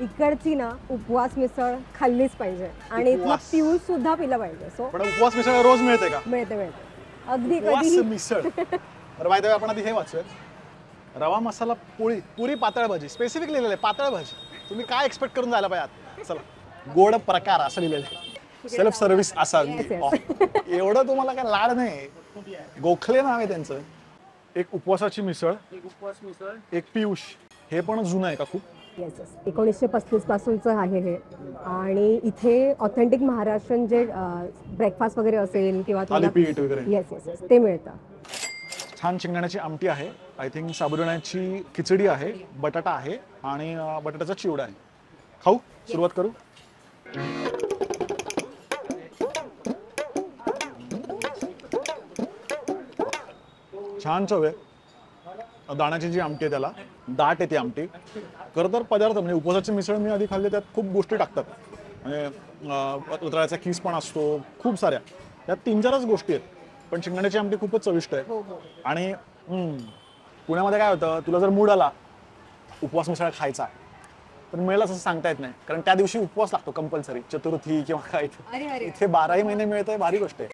इकडची ना उपवास मिसळ खाल्लीच पाहिजे आणि इथलं उपवास. पिऊस सुद्धा पिलं पाहिजे. सो पण उपवास मिसळ रोज मिळते का? मिळते अगदी उपवास कधीही. मिसळ. तर बाय द वे आपण आधी हे वाचूयात. रवा मसाला पोळी, पुरी पातळ भाजी. स्पेसिफिक लिहिलेलं आहे पातळ भाजी. तुम्ही काय एक्सपेक्ट करून जायला पाहिजे? चला, गोड प्रकार असं लिहिलेलं आहे. सेल्फ सर्व्हिस असावी. Yes. एवढं तुम्हाला काय लाड नाही. गोखले नाव आहे त्यांचं. एक उपवासाची मिसळ, एक पियुष. हे पण जुनं आहे का खूप? येस येस 1935 पासूनचं आहे हे. आणि इथे ऑथेंटिक महाराष्ट्रीयन जे ब्रेकफास्ट वगैरे असेल किंवा थालीपीठ वगैरे. येस येस येस ते मिळतं. छान शेंगदाण्याची आमटी आहे. आय थिंक साबुदाण्याची खिचडी आहे, बटाटा आहे आणि बटाट्याचा चिवडा आहे. खाऊ? सुरुवात करू? छान चव आहे. दाण्याची जी आमटी आहे त्याला दाट आहे ती आमटी. खरं तर पदार्थ म्हणजे उपवासाची मिसळ मी आधी खाल्ली, त्यात खूप गोष्टी टाकतात. म्हणजे रताळ्याचा खीस पण असतो, खूप साऱ्या. त्यात 3-4च गोष्टी आहेत. पण शेंगदाण्याची आमटी खूपच चविष्ट आहे. आणि पुण्यामध्ये काय होतं, तुला जर मूड आला उपवास मिसळ खायचा पण मिळेल असं सांगता येत नाही, कारण त्या दिवशी उपवास लागतो कंपल्सरी, चतुर्थी किंवा काय. इथे 12ही महिने मिळतंय, भारी गोष्ट आहे.